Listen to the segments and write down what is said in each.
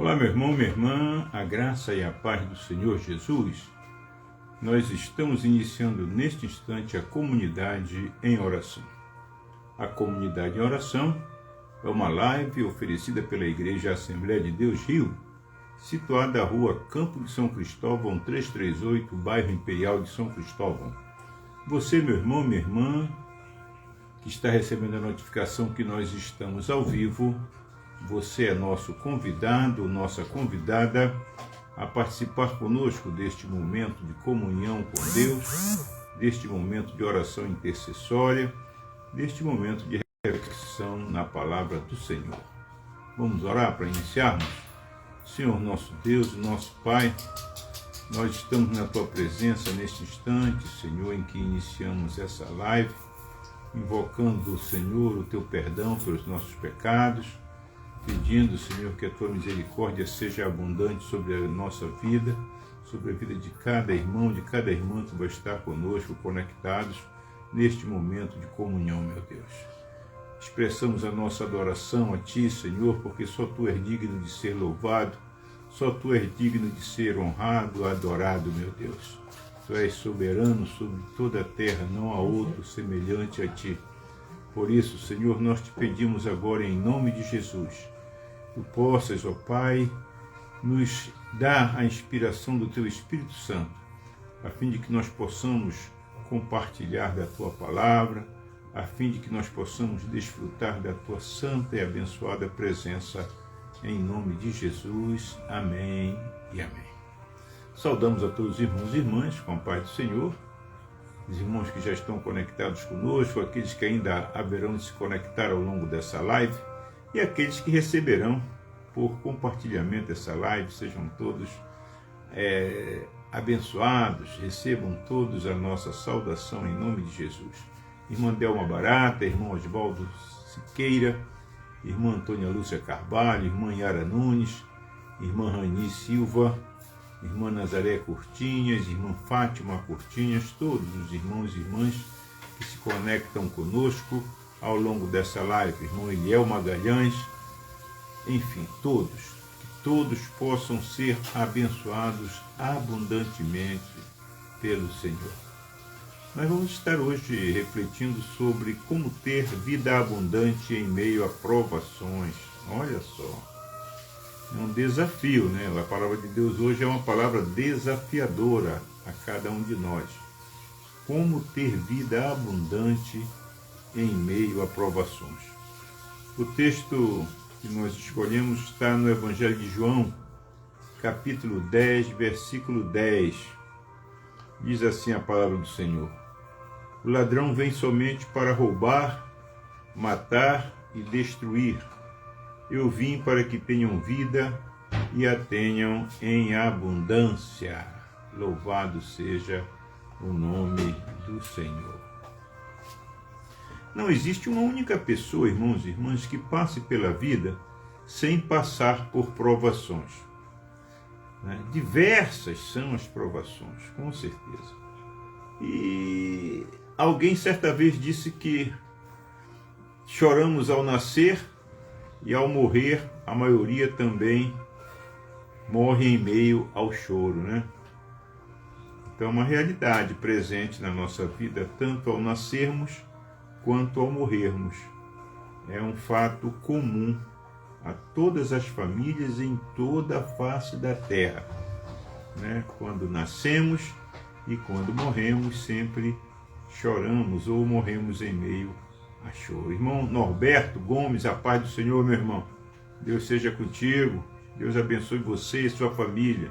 Olá, meu irmão, minha irmã, a graça e a paz do Senhor Jesus. Nós estamos iniciando neste instante a comunidade em oração. A comunidade em oração é uma live oferecida pela Igreja Assembleia de Deus Rio, situada na rua Campo de São Cristóvão, 338, bairro Imperial de São Cristóvão. Você, meu irmão, minha irmã, que está recebendo a notificação que nós estamos ao vivo, você é nosso convidado, nossa convidada a participar conosco deste momento de comunhão com Deus, deste momento de oração intercessória, deste momento de reflexão na palavra do Senhor. Vamos orar para iniciarmos? Senhor nosso Deus, nosso Pai, nós estamos na Tua presença neste instante, Senhor, em que iniciamos essa live, invocando, Senhor, o Teu perdão pelos nossos pecados, pedindo, Senhor, que a Tua misericórdia seja abundante sobre a nossa vida, sobre a vida de cada irmão, de cada irmã que vai estar conosco, conectados neste momento de comunhão, meu Deus. Expressamos a nossa adoração a Ti, Senhor, porque só Tu és digno de ser louvado, só Tu és digno de ser honrado, adorado, meu Deus. Tu és soberano sobre toda a terra, não há outro semelhante a Ti. Por isso, Senhor, nós Te pedimos agora em nome de Jesus, Tu possas, ó Pai, nos dar a inspiração do Teu Espírito Santo, a fim de que nós possamos compartilhar da Tua palavra, a fim de que nós possamos desfrutar da Tua santa e abençoada presença, em nome de Jesus. Amém e amém. Saudamos a todos os irmãos e irmãs com a paz do Senhor, os irmãos que já estão conectados conosco, aqueles que ainda haverão de se conectar ao longo dessa live e aqueles que receberão por compartilhamento essa live. Sejam todos abençoados, recebam todos a nossa saudação em nome de Jesus. Irmã Delma Barata, irmão Osvaldo Siqueira, irmã Antônia Lúcia Carvalho, irmã Yara Nunes, irmã Rani Silva, irmã Nazaré Curtinhas, irmã Fátima Curtinhas, todos os irmãos e irmãs que se conectam conosco ao longo dessa live, irmão Eliel Magalhães, enfim, que todos possam ser abençoados abundantemente pelo Senhor. Nós vamos estar hoje refletindo sobre como ter vida abundante em meio a provações. Olha só. É um desafio, né? A palavra de Deus hoje é uma palavra desafiadora a cada um de nós. Como ter vida abundante em meio a provações. O texto que nós escolhemos está no Evangelho de João, capítulo 10, versículo 10. Diz assim a palavra do Senhor: o ladrão vem somente para roubar, matar e destruir. Eu vim para que tenham vida e a tenham em abundância. Louvado seja o nome do Senhor. Não existe uma única pessoa, irmãos e irmãs, que passe pela vida sem passar por provações. Diversas são as provações, com certeza. E alguém certa vez disse que choramos ao nascer, e ao morrer, a maioria também morre em meio ao choro, né? Então é uma realidade presente na nossa vida, tanto ao nascermos quanto ao morrermos. É um fato comum a todas as famílias em toda a face da terra, né? Quando nascemos e quando morremos, sempre choramos ou morremos em meio a choro. Irmão Norberto Gomes, a paz do Senhor, meu irmão. Deus seja contigo. Deus abençoe você e sua família,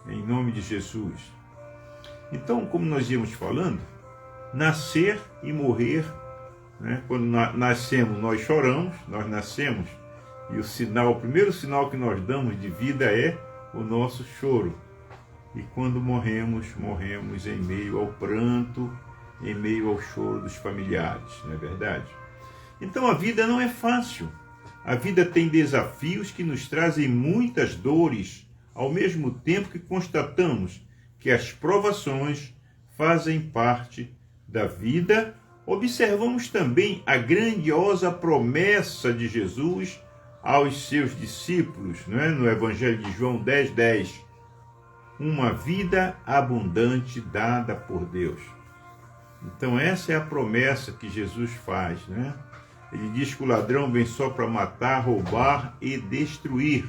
em nome de Jesus. Então, como nós íamos falando, nascer e morrer, né? Quando nascemos, nós choramos, nós nascemos, e o primeiro sinal que nós damos de vida é o nosso choro. E quando morremos, morremos em meio ao pranto, em meio ao choro dos familiares, não é verdade? Então a vida não é fácil. A vida tem desafios que nos trazem muitas dores, ao mesmo tempo que constatamos que as provações fazem parte da vida. Observamos também a grandiosa promessa de Jesus aos seus discípulos, não é? No Evangelho de João 10:10, uma vida abundante dada por Deus. Então essa é a promessa que Jesus faz, né? Ele diz que o ladrão vem só para matar, roubar e destruir,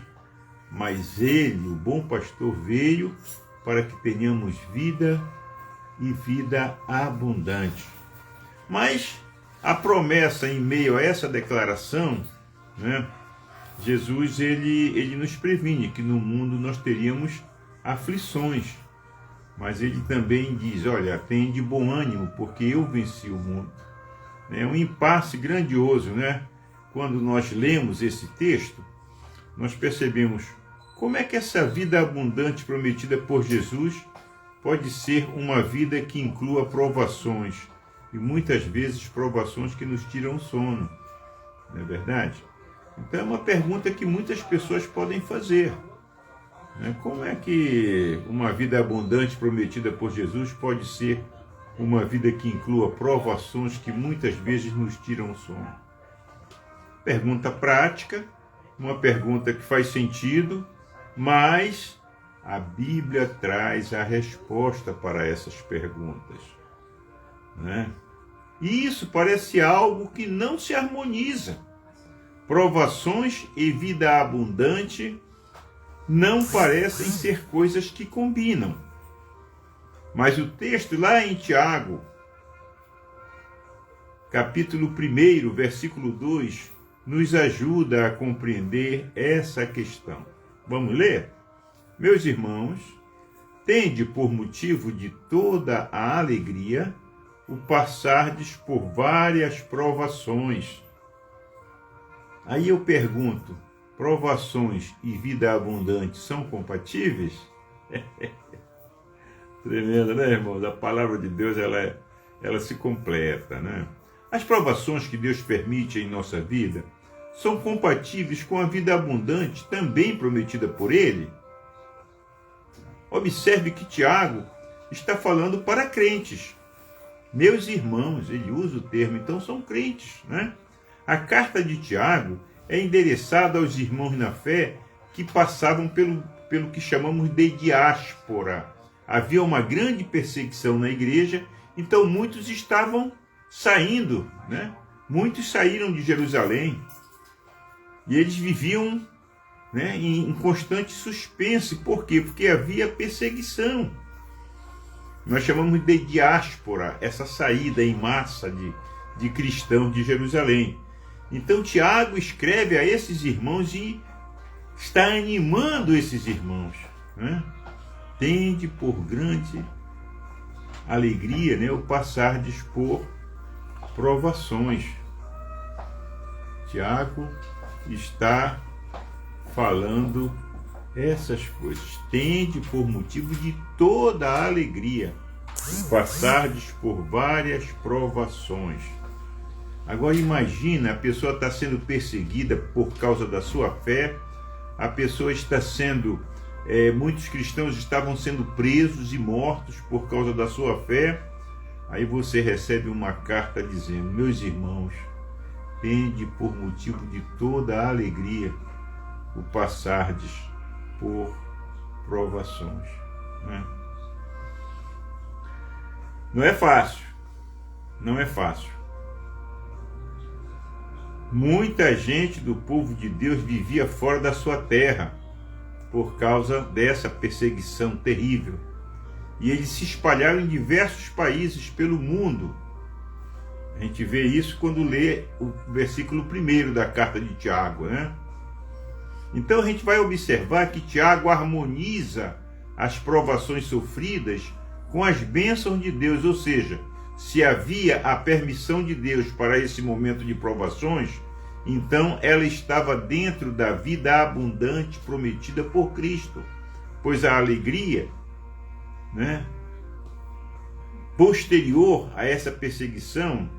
mas ele, o bom pastor, veio para que tenhamos vida e vida abundante. Mas a promessa em meio a essa declaração, né? Jesus ele nos previne que no mundo nós teríamos aflições, mas ele também diz, olha, tem de bom ânimo, porque eu venci o mundo. É um impasse grandioso, né? Quando nós lemos esse texto, nós percebemos como é que essa vida abundante prometida por Jesus pode ser uma vida que inclua provações, e muitas vezes provações que nos tiram o sono, não é verdade? Então é uma pergunta que muitas pessoas podem fazer. Como é que uma vida abundante prometida por Jesus pode ser uma vida que inclua provações que muitas vezes nos tiram o sono? Pergunta prática, uma pergunta que faz sentido, mas a Bíblia traz a resposta para essas perguntas, né? E isso parece algo que não se harmoniza. Provações e vida abundante não parecem ser coisas que combinam. Mas o texto lá em Tiago, capítulo 1, versículo 2, nos ajuda a compreender essa questão. Vamos ler? Meus irmãos, tende por motivo de toda a alegria o passardes por várias provações. Aí eu pergunto, provações e vida abundante são compatíveis? Tremendo, né, irmãos? A palavra de Deus, ela se completa, né? As provações que Deus permite em nossa vida são compatíveis com a vida abundante também prometida por Ele? Observe que Tiago está falando para crentes. Meus irmãos, ele usa o termo, então são crentes, né? A carta de Tiago é endereçada aos irmãos na fé que passavam pelo que chamamos de diáspora. Havia uma grande perseguição na igreja, então muitos estavam saindo, né? Muitos saíram de Jerusalém e eles viviam, né, em constante suspense. Por quê? Porque havia perseguição. Nós chamamos de diáspora, essa saída em massa de cristãos de Jerusalém. Então Tiago escreve a esses irmãos e está animando esses irmãos, né? Tende por grande alegria, né, o passardes por provações. Tiago está falando essas coisas. Tende por motivo de toda a alegria o passardes por várias provações. Agora imagina, a pessoa está sendo perseguida por causa da sua fé, a pessoa está sendo, muitos cristãos estavam sendo presos e mortos por causa da sua fé. Aí você recebe uma carta dizendo, meus irmãos, tende por motivo de toda a alegria o passardes por provações, né? Não é fácil, não é fácil. Muita gente do povo de Deus vivia fora da sua terra por causa dessa perseguição terrível. E eles se espalharam em diversos países pelo mundo. A gente vê isso quando lê o versículo 1 da carta de Tiago, né? Então a gente vai observar que Tiago harmoniza as provações sofridas com as bênçãos de Deus, ou seja, se havia a permissão de Deus para esse momento de provações, então ela estava dentro da vida abundante prometida por Cristo, pois a alegria, né, posterior a essa perseguição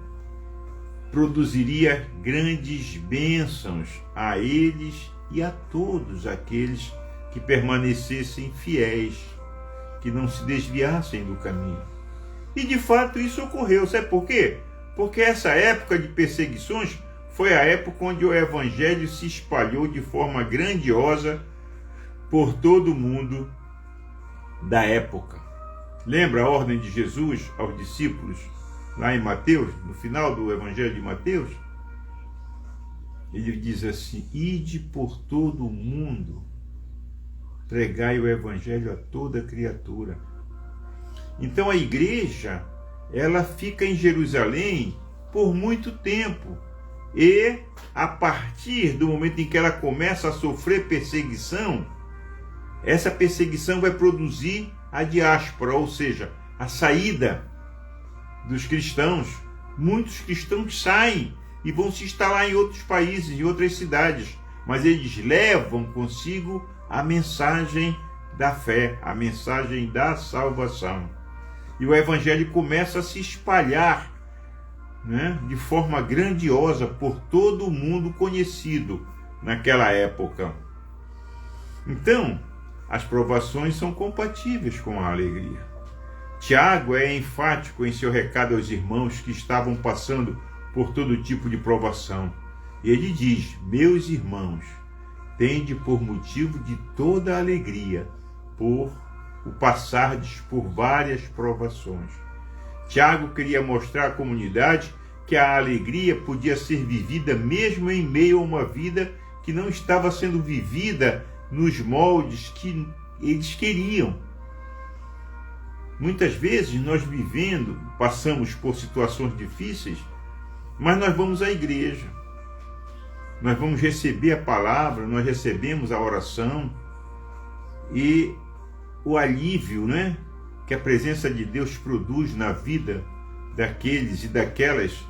produziria grandes bênçãos a eles e a todos aqueles que permanecessem fiéis, que não se desviassem do caminho. E de fato isso ocorreu. Sabe por quê? Porque essa época de perseguições foi a época onde o Evangelho se espalhou de forma grandiosa por todo o mundo da época. Lembra a ordem de Jesus aos discípulos lá em Mateus, no final do Evangelho de Mateus? Ele diz assim: ide por todo o mundo, pregai o Evangelho a toda criatura. Então a igreja, ela fica em Jerusalém por muito tempo. E a partir do momento em que ela começa a sofrer perseguição, essa perseguição vai produzir a diáspora, ou seja, a saída dos cristãos. Muitos cristãos saem e vão se instalar em outros países, em outras cidades, mas eles levam consigo a mensagem da fé, a mensagem da salvação. E o Evangelho começa a se espalhar, né, de forma grandiosa por todo o mundo conhecido naquela época. Então, as provações são compatíveis com a alegria. Tiago é enfático em seu recado aos irmãos que estavam passando por todo tipo de provação. Ele diz: meus irmãos, tende por motivo de toda alegria por o passardes por várias provações. Tiago queria mostrar à comunidade que a alegria podia ser vivida mesmo em meio a uma vida que não estava sendo vivida nos moldes que eles queriam. Muitas vezes nós passamos por situações difíceis, mas nós vamos à igreja, nós vamos receber a palavra, nós recebemos a oração e o alívio, né, que a presença de Deus produz na vida daqueles e daquelas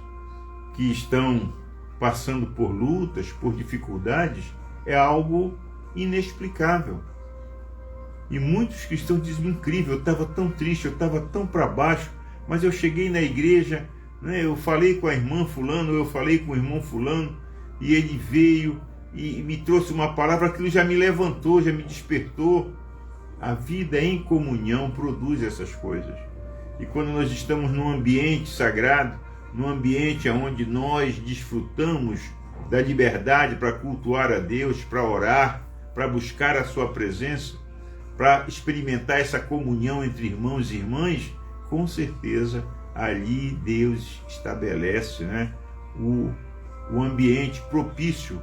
que estão passando por lutas, por dificuldades, é algo inexplicável. E muitos cristãos dizem: incrível, eu estava tão triste, eu estava tão para baixo, mas eu cheguei na igreja, né, eu falei com a irmã fulano, eu falei com o irmão fulano, e ele veio e me trouxe uma palavra, aquilo já me levantou, já me despertou. A vida em comunhão produz essas coisas. E quando nós estamos num ambiente sagrado, num ambiente onde nós desfrutamos da liberdade para cultuar a Deus, para orar, para buscar a sua presença, para experimentar essa comunhão entre irmãos e irmãs, com certeza ali Deus estabelece, né, o ambiente propício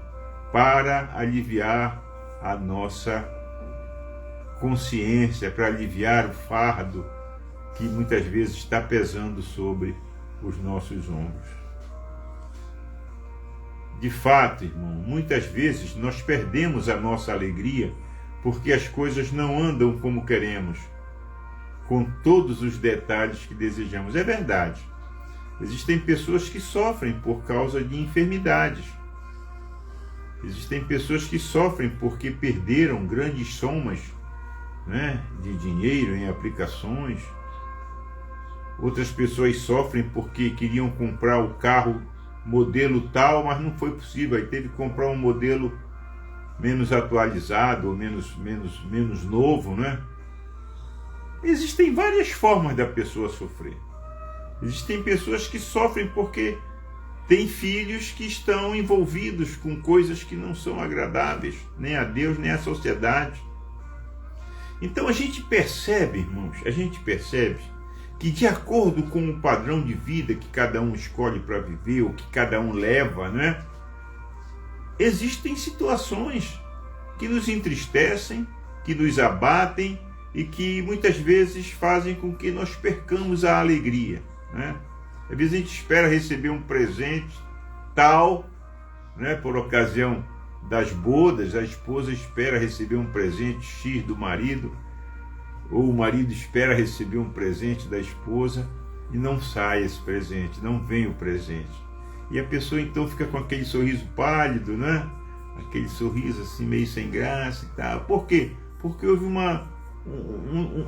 para aliviar a nossa consciência, para aliviar o fardo que muitas vezes está pesando sobre os nossos ombros. De fato, irmão, muitas vezes nós perdemos a nossa alegria porque as coisas não andam como queremos, com todos os detalhes que desejamos. É verdade. Existem pessoas que sofrem por causa de enfermidades. Existem pessoas que sofrem porque perderam grandes somas, né, de dinheiro em aplicações. Outras pessoas sofrem porque queriam comprar o carro modelo tal, mas não foi possível, aí teve que comprar um modelo menos atualizado ou menos novo, né? Existem várias formas da pessoa sofrer. Existem pessoas que sofrem porque têm filhos que estão envolvidos com coisas que não são agradáveis, nem a Deus, nem à sociedade. Então a gente percebe, irmãos, que de acordo com o padrão de vida que cada um escolhe para viver, ou que cada um leva, né, existem situações que nos entristecem, que nos abatem e que muitas vezes fazem com que nós percamos a alegria, né? Às vezes a gente espera receber um presente tal, né, por ocasião das bodas, a esposa espera receber um presente X do marido, ou o marido espera receber um presente da esposa e não sai esse presente, não vem o presente. E a pessoa então fica com aquele sorriso pálido, né? Aquele sorriso assim meio sem graça e tal. Por quê? Porque houve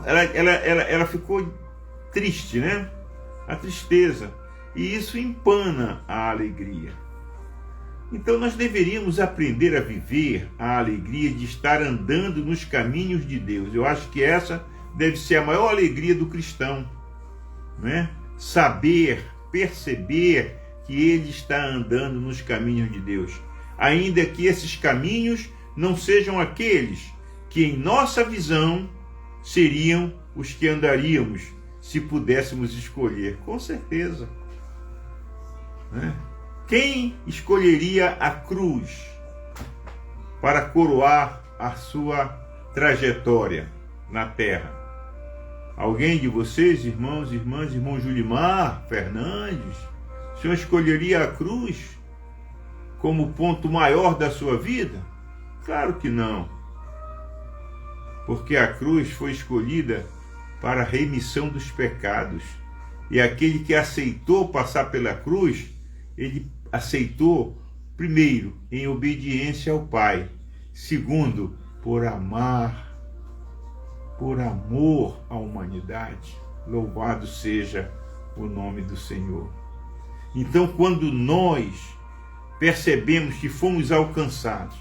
ela ficou triste, né? A tristeza. E isso empana a alegria. Então nós deveríamos aprender a viver a alegria de estar andando nos caminhos de Deus. Eu acho que essa deve ser a maior alegria do cristão, né? Saber, perceber que ele está andando nos caminhos de Deus, ainda que esses caminhos não sejam aqueles que, em nossa visão, seriam os que andaríamos se pudéssemos escolher, com certeza. Quem escolheria a cruz para coroar a sua trajetória na terra? Alguém de vocês, irmãos e irmãs, irmão Julimar Fernandes, o senhor escolheria a cruz como ponto maior da sua vida? Claro que não. Porque a cruz foi escolhida para a remissão dos pecados. E aquele que aceitou passar pela cruz, ele aceitou, primeiro, em obediência ao Pai. Segundo, por amor à humanidade. Louvado seja o nome do Senhor. Então, quando nós percebemos que fomos alcançados,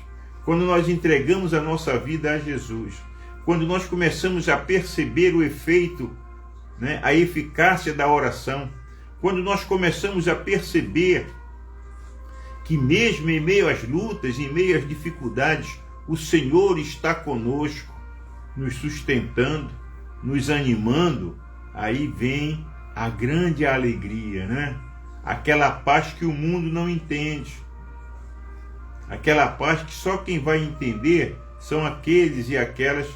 quando nós entregamos a nossa vida a Jesus, quando nós começamos a perceber o efeito, a eficácia da oração, quando nós começamos a perceber que mesmo em meio às lutas, em meio às dificuldades, o Senhor está conosco, nos sustentando, nos animando, aí vem a grande alegria, Aquela paz que o mundo não entende. Aquela paz que só quem vai entender são aqueles e aquelas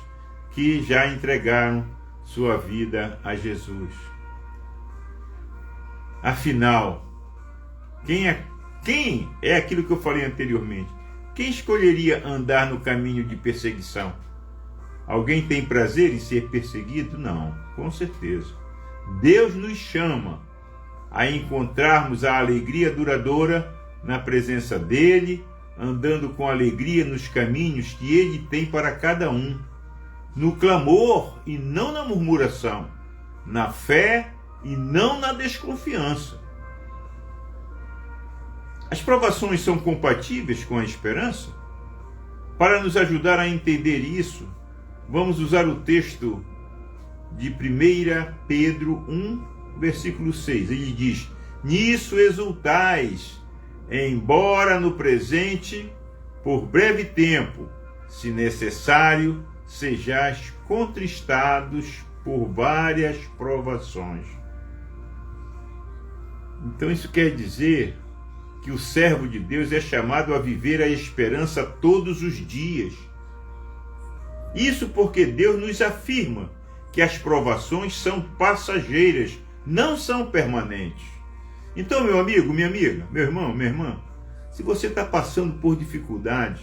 que já entregaram sua vida a Jesus. Afinal, quem é aquilo que eu falei anteriormente? Quem escolheria andar no caminho de perseguição? Alguém tem prazer em ser perseguido? Não, com certeza. Deus nos chama a encontrarmos a alegria duradoura na presença dele, andando com alegria nos caminhos que ele tem para cada um, no clamor e não na murmuração, na fé e não na desconfiança. As provações são compatíveis com a esperança? Para nos ajudar a entender isso, vamos usar o texto de 1 Pedro 1, versículo 6. Ele diz: nisso exultais, embora no presente, por breve tempo, se necessário, sejais contristados por várias provações. Então isso quer dizer que o servo de Deus é chamado a viver a esperança todos os dias. Isso porque Deus nos afirma que as provações são passageiras, não são permanentes. Então, meu amigo, minha amiga, meu irmão, minha irmã, se você está passando por dificuldades,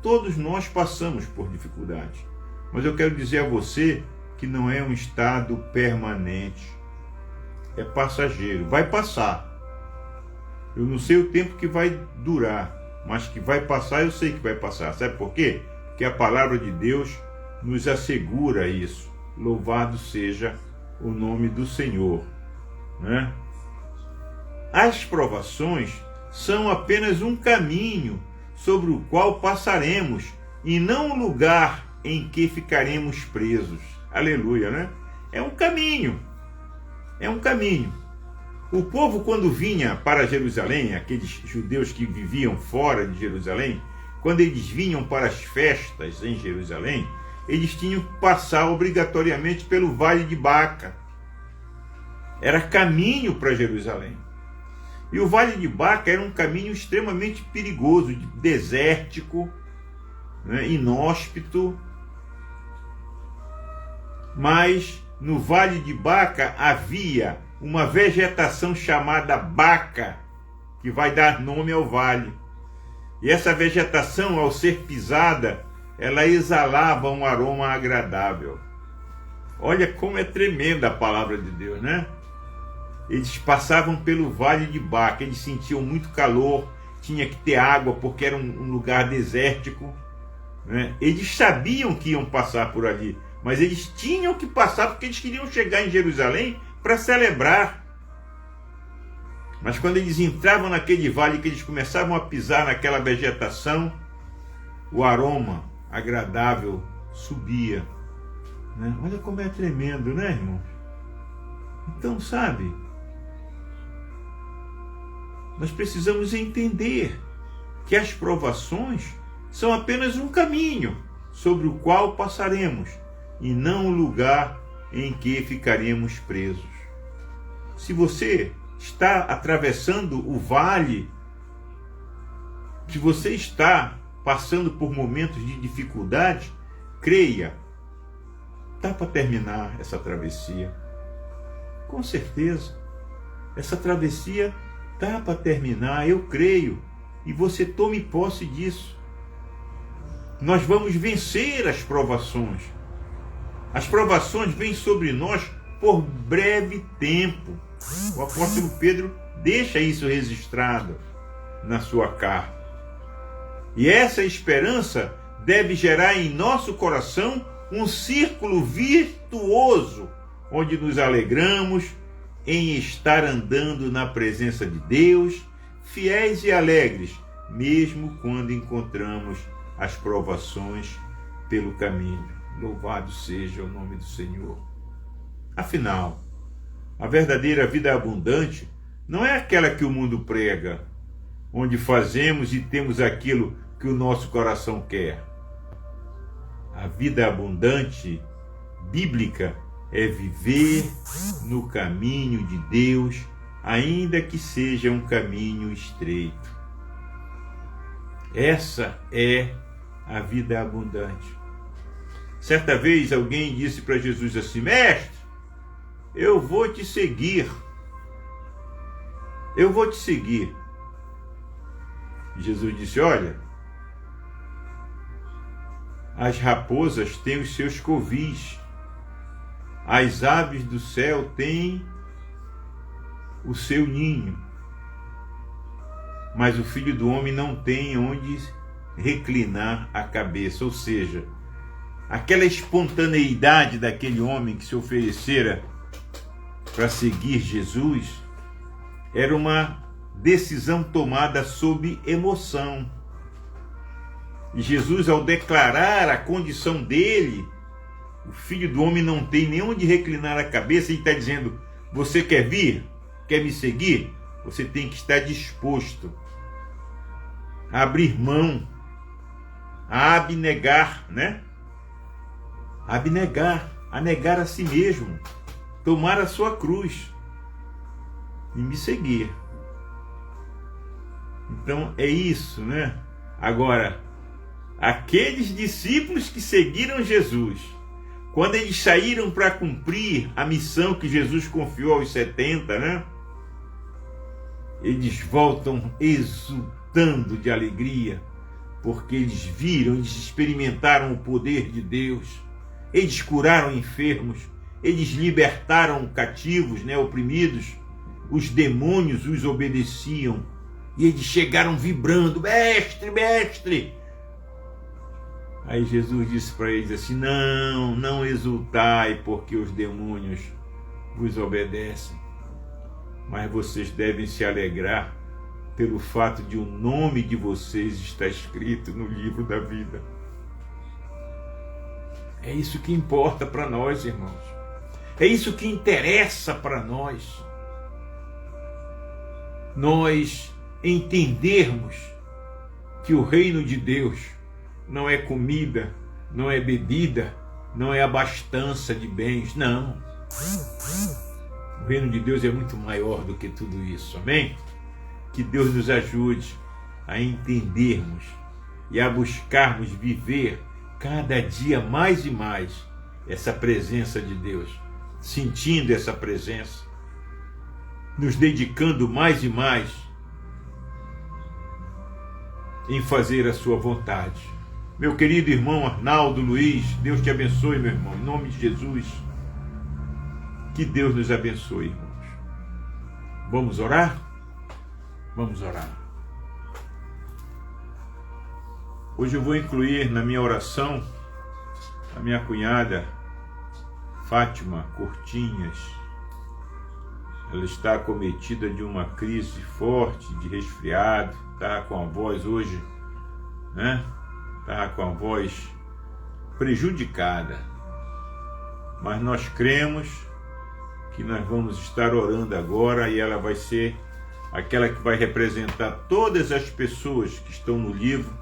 todos nós passamos por dificuldades, mas eu quero dizer a você que não é um estado permanente, é passageiro, vai passar. Eu não sei o tempo que vai durar, mas que vai passar, eu sei que vai passar. Sabe por quê? Porque a palavra de Deus nos assegura isso. Louvado seja o nome do Senhor, As provações são apenas um caminho sobre o qual passaremos e não um lugar em que ficaremos presos. Aleluia, É um caminho. É um caminho. O povo, quando vinha para Jerusalém, aqueles judeus que viviam fora de Jerusalém, quando eles vinham para as festas em Jerusalém, eles tinham que passar obrigatoriamente pelo Vale de Baca. Era caminho para Jerusalém. E o Vale de Baca era um caminho extremamente perigoso, desértico, inóspito. Mas no Vale de Baca havia uma vegetação chamada baca, que vai dar nome ao vale. E essa vegetação, ao ser pisada, ela exalava um aroma agradável. Olha como é tremenda a palavra de Deus, Eles passavam pelo Vale de Baca, eles sentiam muito calor, tinha que ter água porque era um lugar desértico, Eles sabiam que iam passar por ali, mas eles tinham que passar porque eles queriam chegar em Jerusalém para celebrar. Mas quando eles entravam naquele vale, que eles começavam a pisar naquela vegetação, o aroma agradável subia. Olha como é tremendo, irmão? Então, sabe, nós precisamos entender que as provações são apenas um caminho sobre o qual passaremos e não o lugar em que ficaremos presos. Se você está atravessando o vale, se você está passando por momentos de dificuldade, creia, dá para terminar essa travessia. Com certeza, essa travessia dá para terminar, eu creio, e você tome posse disso. Nós vamos vencer as provações. As provações vêm sobre nós por breve tempo. O apóstolo Pedro deixa isso registrado na sua carta. E essa esperança deve gerar em nosso coração um círculo virtuoso, onde nos alegramos em estar andando na presença de Deus, fiéis e alegres, mesmo quando encontramos as provações pelo caminho. Louvado seja o nome do Senhor. Afinal, a verdadeira vida abundante não é aquela que o mundo prega, onde fazemos e temos aquilo que o nosso coração quer. A vida abundante bíblica é viver no caminho de Deus, ainda que seja um caminho estreito. Essa é a vida abundante. Certa vez alguém disse para Jesus assim: Mestre, eu vou te seguir. Eu vou te seguir. Jesus disse: olha, as raposas têm os seus covis, as aves do céu têm o seu ninho, mas o Filho do Homem não tem onde reclinar a cabeça. Ou seja, aquela espontaneidade daquele homem que se oferecera para seguir Jesus era uma decisão tomada sob emoção. E Jesus, ao declarar a condição dele, o Filho do Homem não tem nem onde reclinar a cabeça, ele está dizendo: você quer vir? Quer me seguir? Você tem que estar disposto a abrir mão, a abnegar, né? Abnegar, a negar a si mesmo, tomar a sua cruz e me seguir. Então é isso, né? Agora, aqueles discípulos que seguiram Jesus, quando eles saíram para cumprir a missão que Jesus confiou aos 70, né? Eles voltam exultando de alegria, porque eles viram, eles experimentaram o poder de Deus. Eles curaram enfermos, eles libertaram cativos, né, oprimidos, os demônios os obedeciam, e eles chegaram vibrando: mestre, mestre. Aí Jesus disse para eles assim: não exultai porque os demônios vos obedecem, mas vocês devem se alegrar pelo fato de o nome de vocês estar escrito no livro da vida. É isso que importa para nós, irmãos. É isso que interessa para nós. Nós entendermos que o reino de Deus não é comida, não é bebida, não é abastança de bens, não. O reino de Deus é muito maior do que tudo isso, amém? Que Deus nos ajude a entendermos e a buscarmos viver cada dia mais e mais essa presença de Deus, sentindo essa presença, nos dedicando mais e mais em fazer a sua vontade. Meu querido irmão Arnaldo Luiz, Deus te abençoe, meu irmão, em nome de Jesus. Que Deus nos abençoe, irmãos. Vamos orar? Vamos orar. Hoje eu vou incluir na minha oração a minha cunhada Fátima Cortinhas. Ela está acometida de uma crise forte de resfriado, está com a voz hoje, né? Está com a voz prejudicada. Mas nós cremos que nós vamos estar orando agora e ela vai ser aquela que vai representar todas as pessoas que estão no livro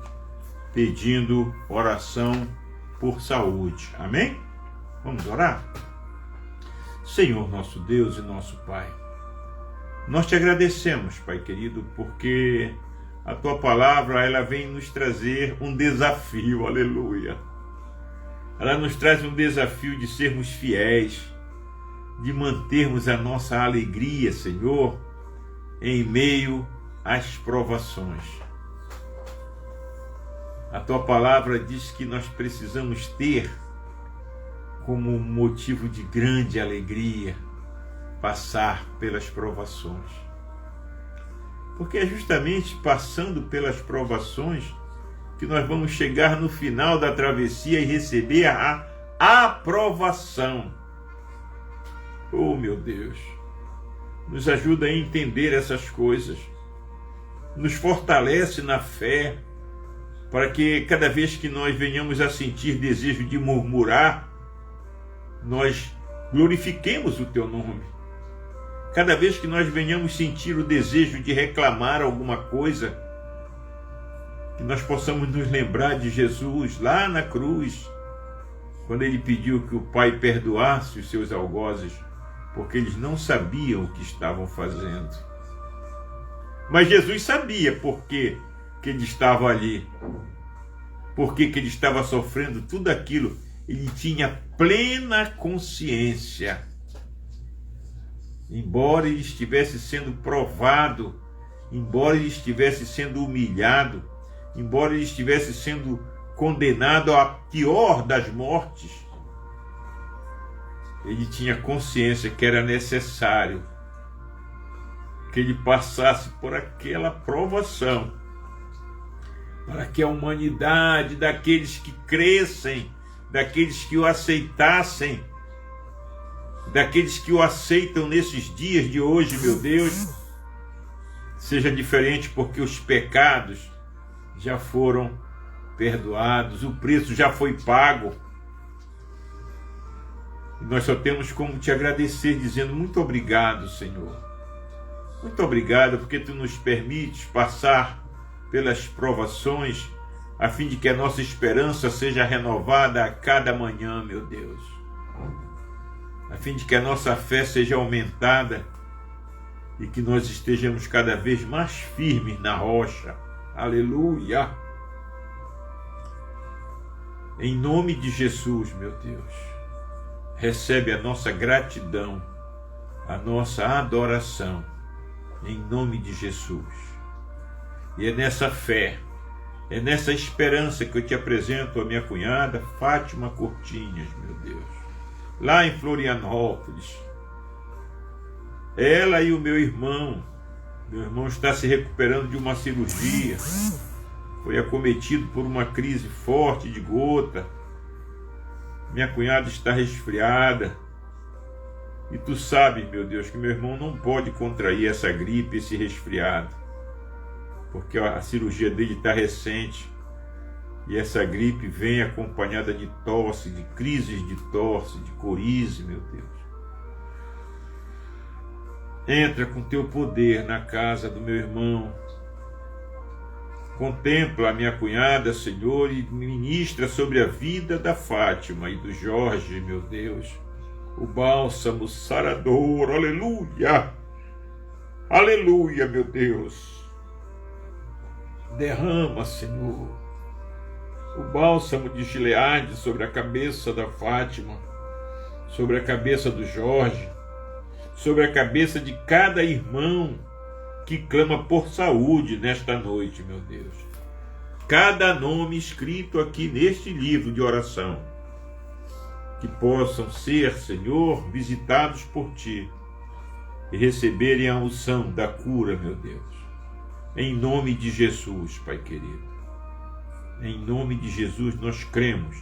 pedindo oração por saúde. Amém? Vamos orar? Senhor, nosso Deus e nosso Pai, nós te agradecemos, Pai querido, porque a tua palavra, ela vem nos trazer um desafio, aleluia. Ela nos traz um desafio de sermos fiéis, de mantermos a nossa alegria, Senhor, em meio às provações. A tua palavra diz que nós precisamos ter como um motivo de grande alegria passar pelas provações. Porque é justamente passando pelas provações que nós vamos chegar no final da travessia e receber a aprovação. Oh, meu Deus, nos ajuda a entender essas coisas, nos fortalece na fé, para que cada vez que nós venhamos a sentir desejo de murmurar, nós glorifiquemos o teu nome. Cada vez que nós venhamos sentir o desejo de reclamar alguma coisa, que nós possamos nos lembrar de Jesus lá na cruz, quando ele pediu que o Pai perdoasse os seus algozes, porque eles não sabiam o que estavam fazendo. Mas Jesus sabia por que ele estava ali, por que ele estava sofrendo tudo aquilo. Ele tinha plena consciência. Embora ele estivesse sendo provado, embora ele estivesse sendo humilhado, embora ele estivesse sendo condenado à pior das mortes, ele tinha consciência que era necessário que ele passasse por aquela provação, para que a humanidade daqueles que crescem, daqueles que o aceitassem, daqueles que o aceitam nesses dias de hoje, meu Deus, seja diferente, porque os pecados já foram perdoados, o preço já foi pago. E nós só temos como te agradecer, dizendo muito obrigado, Senhor. Muito obrigado, porque tu nos permites passar pelas provações, a fim de que a nossa esperança seja renovada a cada manhã, meu Deus. A fim de que a nossa fé seja aumentada e que nós estejamos cada vez mais firmes na rocha. Aleluia! Em nome de Jesus, meu Deus, recebe a nossa gratidão, a nossa adoração, em nome de Jesus. E é nessa fé, é nessa esperança que eu te apresento a minha cunhada Fátima Cortinhas, meu Deus, lá em Florianópolis. Ela e o meu irmão está se recuperando de uma cirurgia, foi acometido por uma crise forte de gota. Minha cunhada está resfriada, e tu sabes, meu Deus, que meu irmão não pode contrair essa gripe, esse resfriado, porque a cirurgia dele está recente, e essa gripe vem acompanhada de tosse, de crises de tosse, de coriza, meu Deus. Entra com teu poder na casa do meu irmão, contempla a minha cunhada, Senhor, e ministra sobre a vida da Fátima e do Jorge, meu Deus, o bálsamo sarador, aleluia, aleluia, meu Deus. Derrama, Senhor, o bálsamo de Gileade sobre a cabeça da Fátima, sobre a cabeça do Jorge, sobre a cabeça de cada irmão que clama por saúde nesta noite, meu Deus. Cada nome escrito aqui neste livro de oração, que possam ser, Senhor, visitados por Ti e receberem a unção da cura, meu Deus. Em nome de Jesus, Pai querido. Em nome de Jesus nós cremos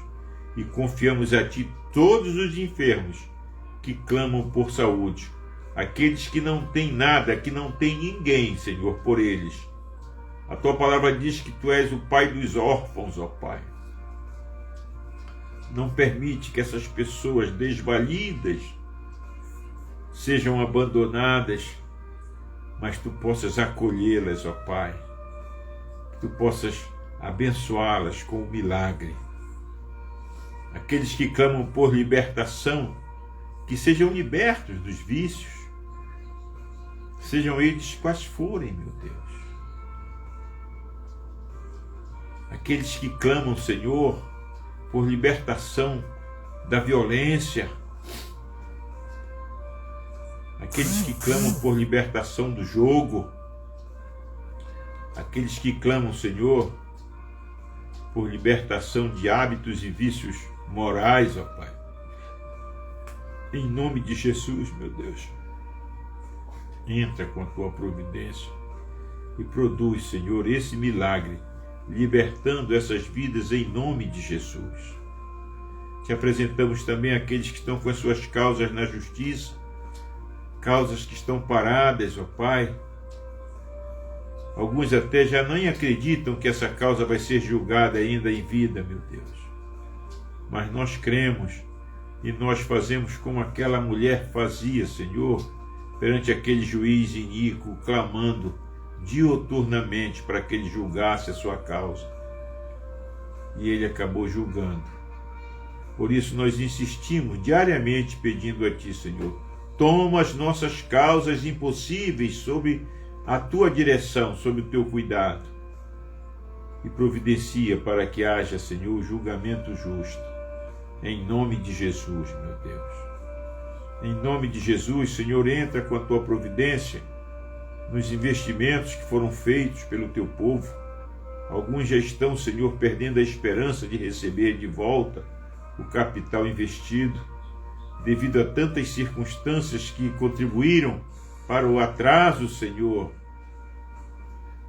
e confiamos a Ti todos os enfermos que clamam por saúde, aqueles que não têm nada, que não têm ninguém, Senhor, por eles. A Tua palavra diz que Tu és o Pai dos órfãos, ó Pai. Não permite que essas pessoas desvalidas sejam abandonadas, mas tu possas acolhê-las, ó Pai, que tu possas abençoá-las com o milagre. Aqueles que clamam por libertação, que sejam libertos dos vícios, sejam eles quais forem, meu Deus. Aqueles que clamam, Senhor, por libertação da violência, aqueles que clamam por libertação do jogo, aqueles que clamam, Senhor, por libertação de hábitos e vícios morais, ó Pai. Em nome de Jesus, meu Deus, entra com a tua providência e produz, Senhor, esse milagre, libertando essas vidas em nome de Jesus. Te apresentamos também aqueles que estão com as suas causas na justiça, causas que estão paradas, ó Pai. Alguns até já nem acreditam que essa causa vai ser julgada ainda em vida, meu Deus. Mas nós cremos e nós fazemos como aquela mulher fazia, Senhor, perante aquele juiz iníquo, clamando diuturnamente para que ele julgasse a sua causa. E ele acabou julgando. Por isso nós insistimos diariamente pedindo a Ti, Senhor, toma as nossas causas impossíveis sob a Tua direção, sob o Teu cuidado, e providencia para que haja, Senhor, julgamento justo. Em nome de Jesus, meu Deus. Em nome de Jesus, Senhor, entra com a Tua providência nos investimentos que foram feitos pelo Teu povo. Alguns já estão, Senhor, perdendo a esperança de receber de volta o capital investido, devido a tantas circunstâncias que contribuíram para o atraso, Senhor,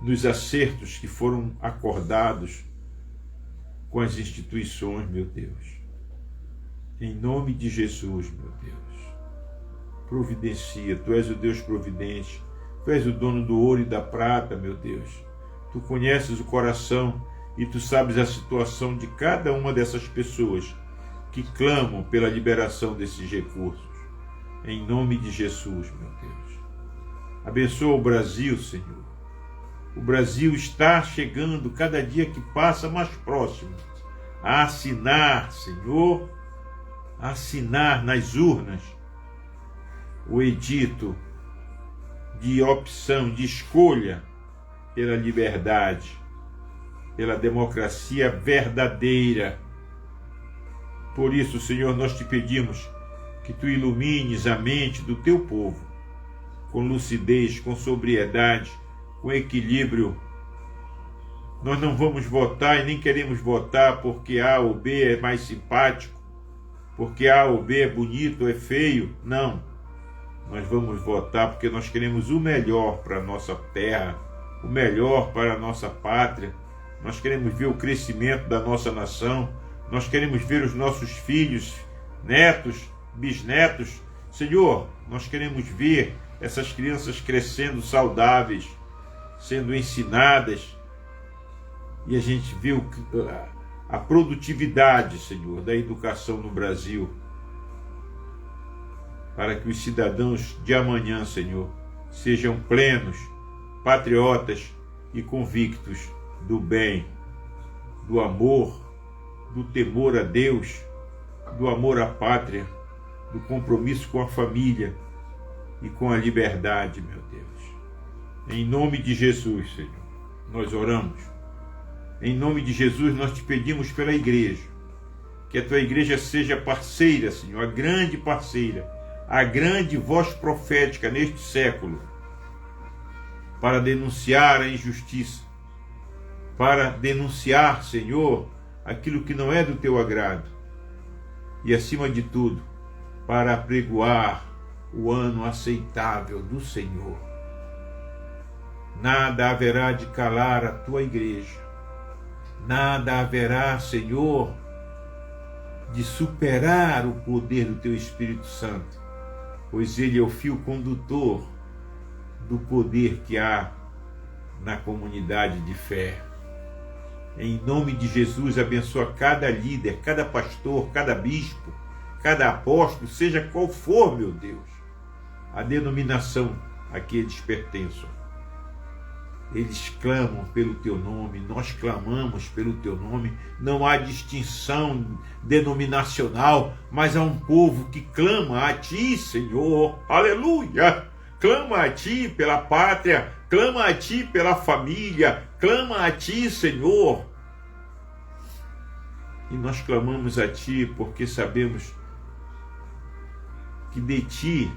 nos acertos que foram acordados com as instituições, meu Deus. Em nome de Jesus, meu Deus, providencia. Tu és o Deus providente, Tu és o dono do ouro e da prata, meu Deus. Tu conheces o coração e Tu sabes a situação de cada uma dessas pessoas que clamam pela liberação desses recursos. Em nome de Jesus, meu Deus. Abençoa o Brasil, Senhor. O Brasil está chegando cada dia que passa mais próximo a assinar, Senhor, a assinar nas urnas o edito de opção, de escolha pela liberdade, pela democracia verdadeira. Por isso, Senhor, nós te pedimos que Tu ilumines a mente do Teu povo com lucidez, com sobriedade, com equilíbrio. Nós não vamos votar e nem queremos votar porque A ou B é mais simpático, porque A ou B é bonito ou é feio. Não. Nós vamos votar porque nós queremos o melhor para a nossa terra, o melhor para a nossa pátria. Nós queremos ver o crescimento da nossa nação. Nós queremos ver os nossos filhos, netos, bisnetos. Senhor, nós queremos ver essas crianças crescendo saudáveis, sendo ensinadas. E a gente vê a produtividade, Senhor, da educação no Brasil, para que os cidadãos de amanhã, Senhor, sejam plenos, patriotas e convictos do bem, do amor, do temor a Deus, do amor à pátria, do compromisso com a família e com a liberdade, meu Deus. Em nome de Jesus, Senhor, nós oramos. Em nome de Jesus, nós te pedimos pela igreja, que a Tua igreja seja parceira, Senhor, a grande parceira, a grande voz profética neste século, para denunciar a injustiça, para denunciar, Senhor, aquilo que não é do Teu agrado, e acima de tudo, para apregoar o ano aceitável do Senhor. Nada haverá de calar a Tua igreja, nada haverá, Senhor, de superar o poder do Teu Espírito Santo, pois Ele é o fio condutor do poder que há na comunidade de fé. Em nome de Jesus, abençoa cada líder, cada pastor, cada bispo, cada apóstolo, seja qual for, meu Deus, a denominação a que eles pertençam. Eles clamam pelo teu nome, nós clamamos pelo teu nome. Não há distinção denominacional, mas há um povo que clama a ti, Senhor. Aleluia! Clama a ti pela pátria, clama a ti pela família, clama a ti, Senhor. E nós clamamos a ti porque sabemos que de ti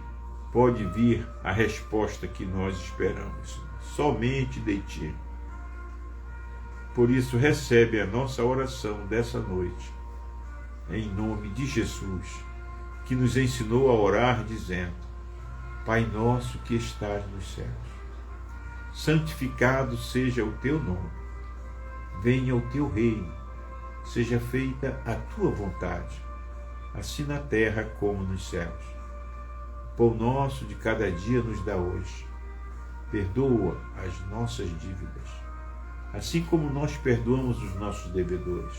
pode vir a resposta que nós esperamos. Somente de ti. Por isso, recebe a nossa oração dessa noite, em nome de Jesus, que nos ensinou a orar dizendo: Pai nosso que estás nos céus, santificado seja o teu nome, venha o teu reino, seja feita a tua vontade, assim na terra como nos céus. O pão nosso de cada dia nos dá hoje. Perdoa as nossas dívidas, assim como nós perdoamos os nossos devedores.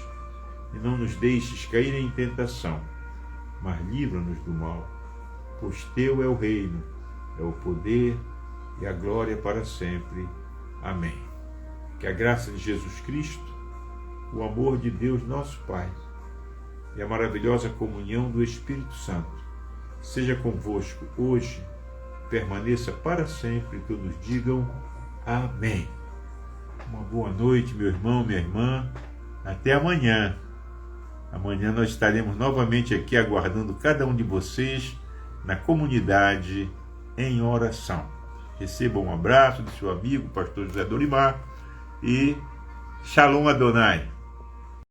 E não nos deixes cair em tentação, mas livra-nos do mal. Pois teu é o reino, é o poder e a glória para sempre. Amém. Que a graça de Jesus Cristo, o amor de Deus nosso Pai e a maravilhosa comunhão do Espírito Santo seja convosco hoje, permaneça para sempre. Todos digam amém. Uma boa noite, meu irmão, minha irmã. Até amanhã. Amanhã nós estaremos novamente aqui aguardando cada um de vocês na comunidade em oração. Receba um abraço do seu amigo, pastor José Dorimar, e Shalom Adonai.